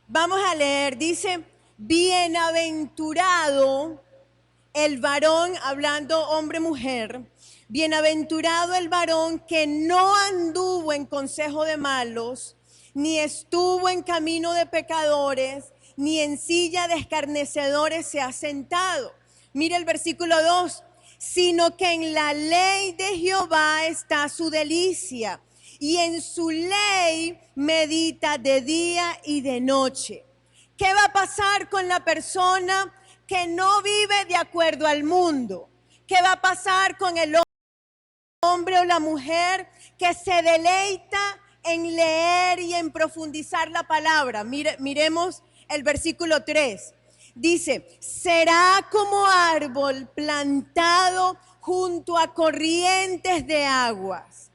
Vamos a leer, dice: bienaventurado el varón, hablando hombre-mujer, bienaventurado el varón que no anduvo en consejo de malos, ni estuvo en camino de pecadores, ni en silla de escarnecedores se ha sentado. Mire el versículo 2. Sino que en la ley de Jehová está su delicia, y en su ley medita de día y de noche. ¿Qué va a pasar con la persona que no vive de acuerdo al mundo? ¿Qué va a pasar con el hombre o la mujer que se deleita en leer y en profundizar la palabra? Miremos el versículo 3. Dice: será como árbol plantado junto a corrientes de aguas,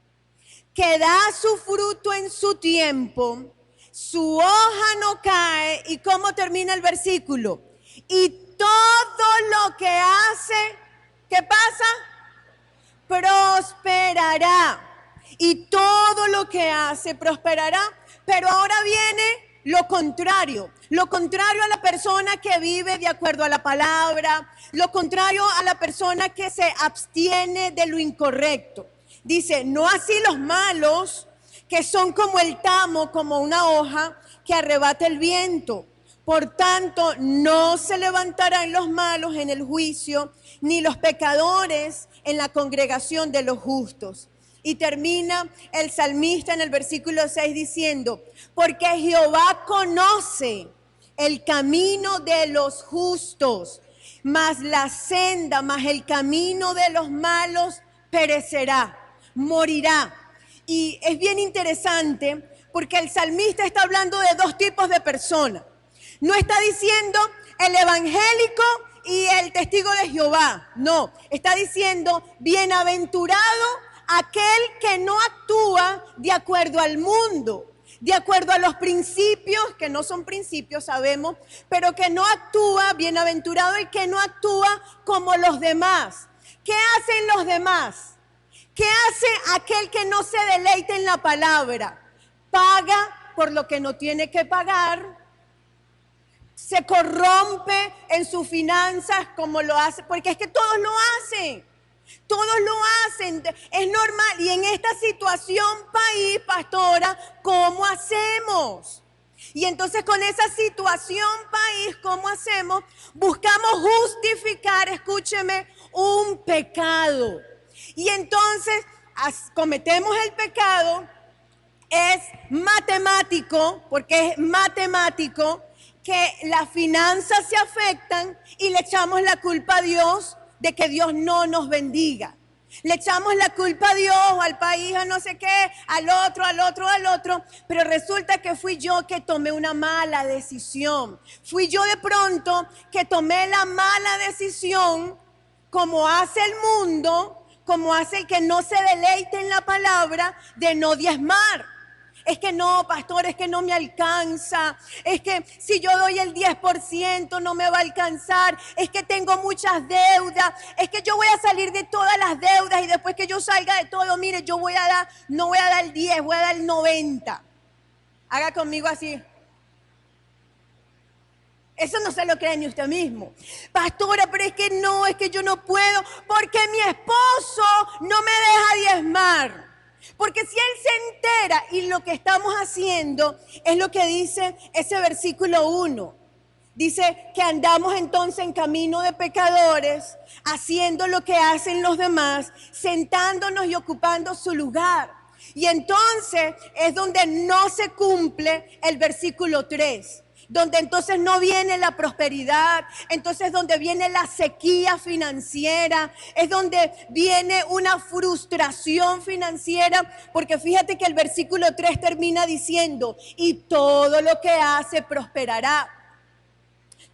que da su fruto en su tiempo, su hoja no cae. ¿Y cómo termina el versículo? Y todo lo que hace, ¿qué pasa? Prosperará. Y todo lo que hace prosperará. Pero ahora viene lo contrario a la persona que vive de acuerdo a la palabra, lo contrario a la persona que se abstiene de lo incorrecto. Dice: no así los malos, que son como el tamo, como una hoja que arrebata el viento. Por tanto, no se levantarán los malos en el juicio, ni los pecadores en la congregación de los justos. Y termina el salmista en el versículo 6 diciendo: porque Jehová conoce el camino de los justos, mas la senda, mas el camino de los malos perecerá, morirá. Y es bien interesante porque el salmista está hablando de dos tipos de personas. No está diciendo el evangélico y el testigo de Jehová. No, está diciendo bienaventurado aquel que no actúa de acuerdo al mundo, de acuerdo a los principios, que no son principios, sabemos, pero que no actúa, bienaventurado el que no actúa como los demás. ¿Qué hacen los demás? ¿Qué hace aquel que no se deleita en la palabra? Paga por lo que no tiene que pagar, se corrompe en sus finanzas como lo hace, porque es que todos lo hacen. Todos lo hacen, es normal. Y en esta situación país, pastora, ¿cómo hacemos? Y entonces con esa situación país, ¿cómo hacemos? Buscamos justificar, escúcheme, un pecado. Y entonces cometemos el pecado, es matemático, porque es matemático que las finanzas se afectan y le echamos la culpa a Dios de que Dios no nos bendiga. Le echamos la culpa a Dios, al país, a no sé qué, al otro, pero resulta que fui yo que tomé una mala decisión. Fui yo de pronto que tomé la mala decisión, como hace el mundo, como hace el que no se deleite en la palabra, de no diezmar. Es que no, pastor, es que no me alcanza. Es que si yo doy el 10% no me va a alcanzar. Es que tengo muchas deudas. Es que yo voy a salir de todas las deudas y después que yo salga de todo, mire, yo voy a dar, no voy a dar el 10, voy a dar el 90. Haga conmigo así. Eso no se lo cree ni usted mismo. Pastora, pero es que no, es que yo no puedo porque mi esposo no me deja diezmar. Porque si él se entera y lo que estamos haciendo es lo que dice ese versículo 1. Dice que andamos entonces en camino de pecadores, haciendo lo que hacen los demás, sentándonos y ocupando su lugar. Y entonces es donde no se cumple el versículo 3. Donde entonces no viene la prosperidad, entonces donde viene la sequía financiera, es donde viene una frustración financiera, porque fíjate que el versículo 3 termina diciendo, y todo lo que hace prosperará,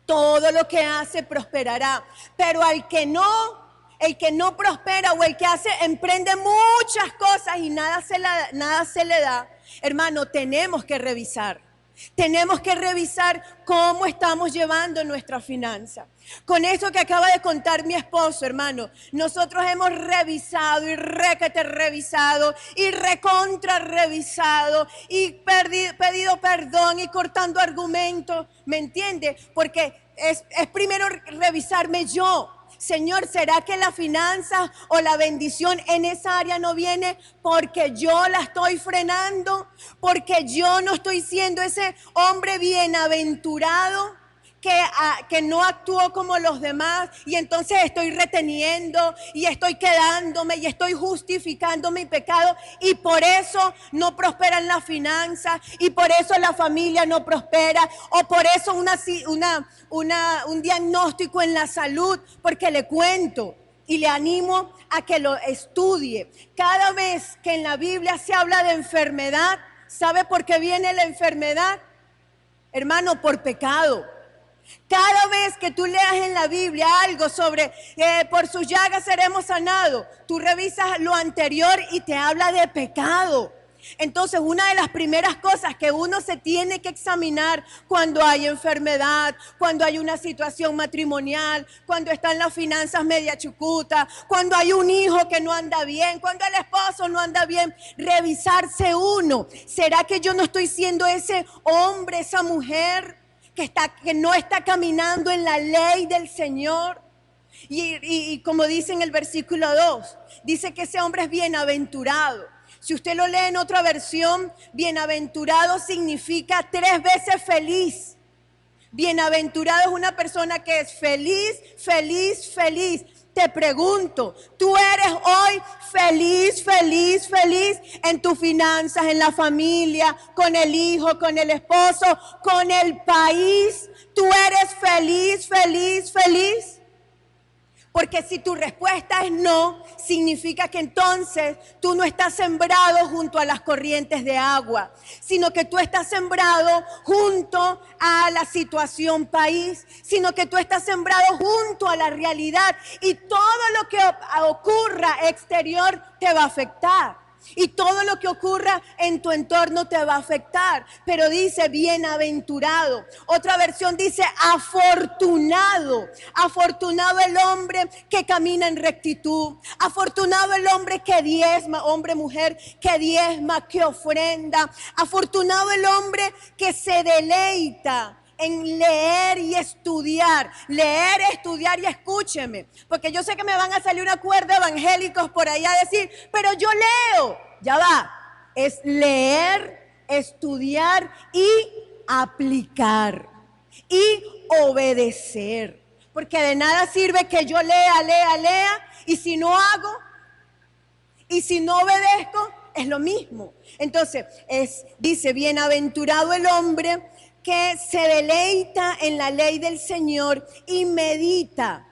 todo lo que hace prosperará, pero al que no, el que no prospera o el que emprende muchas cosas y nada se le da, hermano, tenemos que revisar. Tenemos que revisar cómo estamos llevando nuestra finanza. Con eso que acaba de contar mi esposo, hermano, nosotros hemos revisado y requete revisado y recontra revisado y pedido perdón y cortando argumentos, ¿me entiende? Porque es primero revisarme yo. Señor, ¿será que la finanza o la bendición en esa área no viene porque yo la estoy frenando? Porque yo no estoy siendo ese hombre bienaventurado que no actuó como los demás y entonces estoy reteniendo y estoy quedándome y estoy justificando mi pecado y por eso no prosperan las finanzas y por eso la familia no prospera o por eso un diagnóstico en la salud, porque le cuento y le animo a que lo estudie. Cada vez que en la Biblia se habla de enfermedad, ¿sabe por qué viene la enfermedad? Hermano, por pecado. Cada vez que tú leas en la Biblia algo sobre por sus llagas seremos sanados, tú revisas lo anterior y te habla de pecado. Entonces, una de las primeras cosas que uno se tiene que examinar cuando hay enfermedad, cuando hay una situación matrimonial, cuando están las finanzas media chucutas, cuando hay un hijo que no anda bien, cuando el esposo no anda bien, revisarse uno. ¿Será que yo no estoy siendo ese hombre, esa mujer que no está caminando en la ley del Señor? Y como dice en el versículo 2, dice que ese hombre es bienaventurado. Si usted lo lee en otra versión, bienaventurado significa 3 veces feliz. Bienaventurado es una persona que es feliz, feliz, feliz. Te pregunto, ¿tú eres hoy feliz, feliz, feliz en tus finanzas, en la familia, con el hijo, con el esposo, con el país? ¿Tú eres feliz, feliz, feliz? Porque si tu respuesta es no, significa que entonces tú no estás sembrado junto a las corrientes de agua, sino que tú estás sembrado junto a la situación país, sino que tú estás sembrado junto a la realidad, y todo lo que ocurra exterior te va a afectar. Y todo lo que ocurra en tu entorno te va a afectar. Pero dice bienaventurado. Otra versión dice afortunado. Afortunado el hombre que camina en rectitud. Afortunado el hombre que diezma, hombre, mujer, que diezma, que ofrenda. Afortunado el hombre que se deleita en leer y estudiar, y escúcheme, porque yo sé que me van a salir una cuerda evangélicos por ahí a decir, pero yo leo. Ya va, es leer, estudiar y aplicar y obedecer, porque de nada sirve que yo lea, y si no hago, y si no obedezco, es lo mismo. Entonces, dice, bienaventurado el hombre que se deleita en la ley del Señor y medita,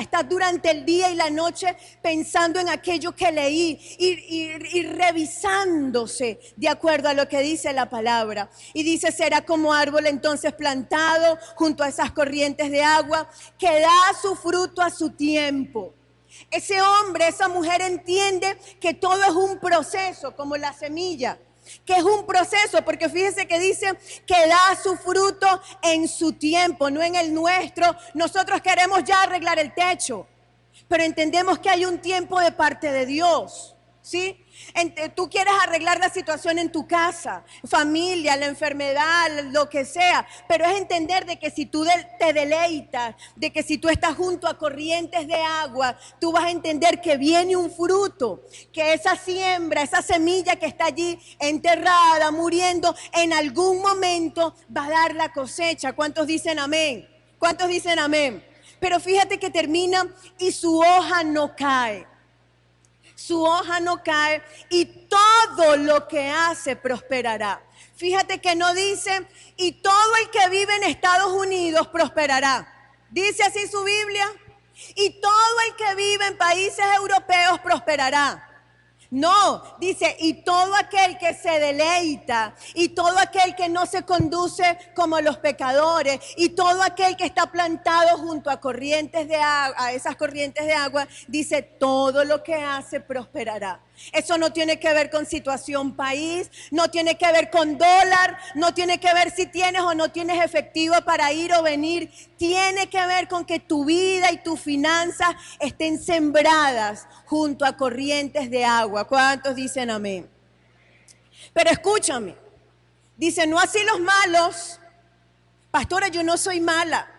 está durante el día y la noche pensando en aquello que leí y revisándose de acuerdo a lo que dice la palabra. Y dice, será como árbol entonces plantado junto a esas corrientes de agua, que da su fruto a su tiempo. Ese hombre, esa mujer entiende que todo es un proceso, como la semilla, que es un proceso, porque fíjese que dice que da su fruto en su tiempo, no en el nuestro. Nosotros queremos ya arreglar el techo, pero entendemos que hay un tiempo de parte de Dios, ¿sí? Tú quieres arreglar la situación en tu casa, familia, la enfermedad, lo que sea, pero es entender de que si tú te deleitas, de que si tú estás junto a corrientes de agua, tú vas a entender que viene un fruto, que esa siembra, esa semilla que está allí enterrada, muriendo, en algún momento va a dar la cosecha. ¿Cuántos dicen amén? ¿Cuántos dicen amén? Pero fíjate que termina y su hoja no cae. Su hoja no cae y todo lo que hace prosperará. Fíjate que no dice, y todo el que vive en Estados Unidos prosperará. ¿Dice así su Biblia? Y todo el que vive en países europeos prosperará. No, dice, y todo aquel que se deleita, y todo aquel que no se conduce como los pecadores, y todo aquel que está plantado junto a corrientes de agua, a esas corrientes de agua, dice, todo lo que hace prosperará. Eso no tiene que ver con situación país, no tiene que ver con dólar, no tiene que ver si tienes o no tienes efectivo para ir o venir. Tiene que ver con que tu vida y tus finanzas estén sembradas junto a corrientes de agua. ¿Cuántos dicen amén? Pero escúchame, dice, no así los malos. Pastora, yo no soy mala.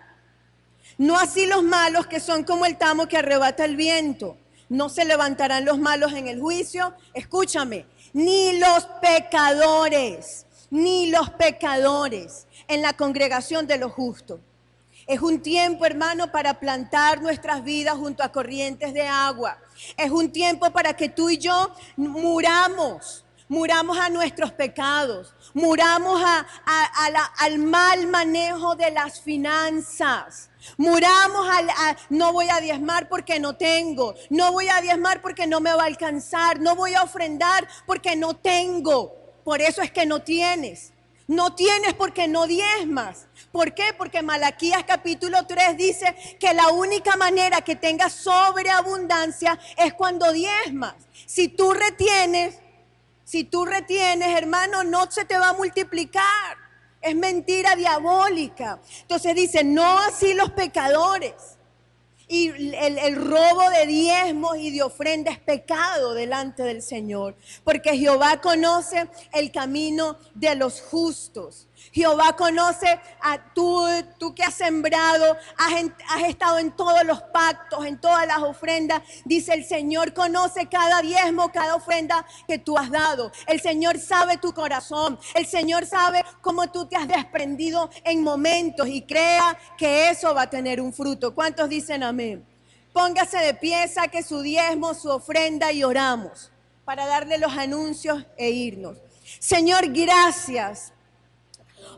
No así los malos que son como el tamo que arrebata el viento. No se levantarán los malos en el juicio. Escúchame, ni los pecadores en la congregación de los justos. Es un tiempo, hermano, para plantar nuestras vidas junto a corrientes de agua. Es un tiempo para que tú y yo muramos a nuestros pecados, muramos al mal manejo de las finanzas. Muramos no voy a diezmar porque no tengo, no voy a diezmar porque no me va a alcanzar, no voy a ofrendar porque no tengo. Por eso es que no tienes. No tienes porque no diezmas. ¿Por qué? Porque Malaquías capítulo 3 dice que la única manera que tengas sobreabundancia es cuando diezmas. Si tú retienes, hermano, no se te va a multiplicar. Es mentira diabólica. Entonces dice, no así los pecadores. Y el robo de diezmos y de ofrenda es pecado delante del Señor. Porque Jehová conoce el camino de los justos. Jehová conoce a tú que has sembrado, has estado en todos los pactos, en todas las ofrendas. Dice el Señor conoce cada diezmo, cada ofrenda que tú has dado. El Señor sabe tu corazón. El Señor sabe cómo tú te has desprendido en momentos y crea que eso va a tener un fruto. ¿Cuántos dicen amén? Póngase de pie, saque su diezmo, su ofrenda y oramos para darle los anuncios e irnos. Señor, gracias.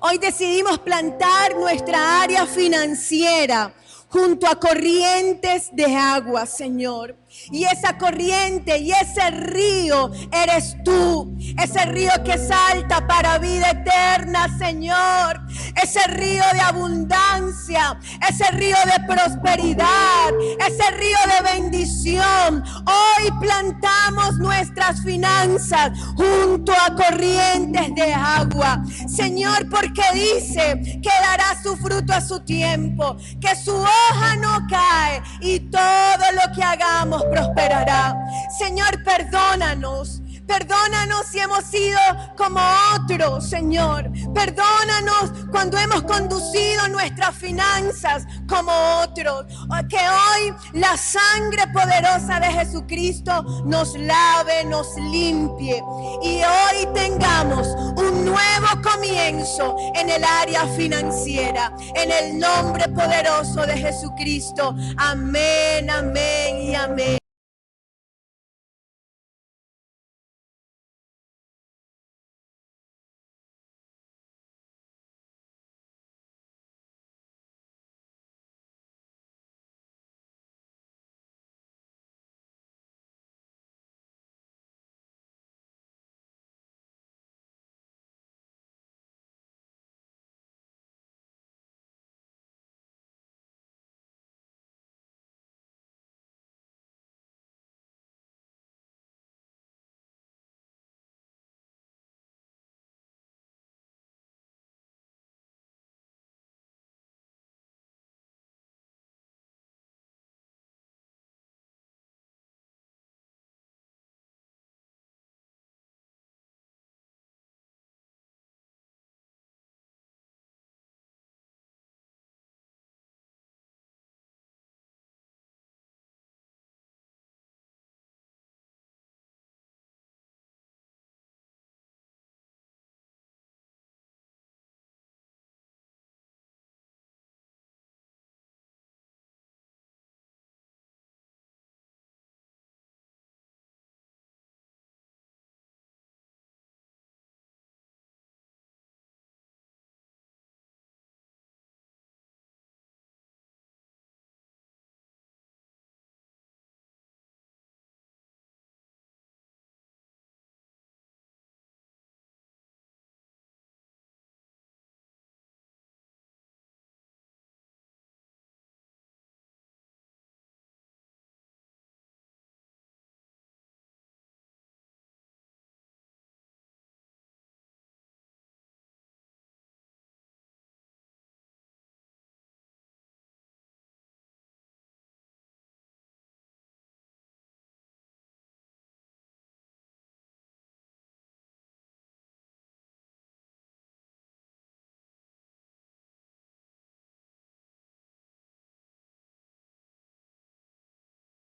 Hoy decidimos plantar nuestra área financiera junto a corrientes de agua, Señor. Y esa corriente y ese río eres tú. Ese río que salta para vida eterna, Señor. Ese río de abundancia, ese río de prosperidad, ese río de bendición. Hoy plantamos nuestras finanzas junto a corrientes de agua, Señor, porque dice que dará su fruto a su tiempo, que su hoja no cae y todo lo que hagamos prosperará. Señor, perdónanos. Perdónanos si hemos sido como otros, Señor. Perdónanos cuando hemos conducido nuestras finanzas como otros. Que hoy la sangre poderosa de Jesucristo nos lave, nos limpie. Y hoy tengamos un nuevo comienzo en el área financiera. En el nombre poderoso de Jesucristo. Amén, amén y amén.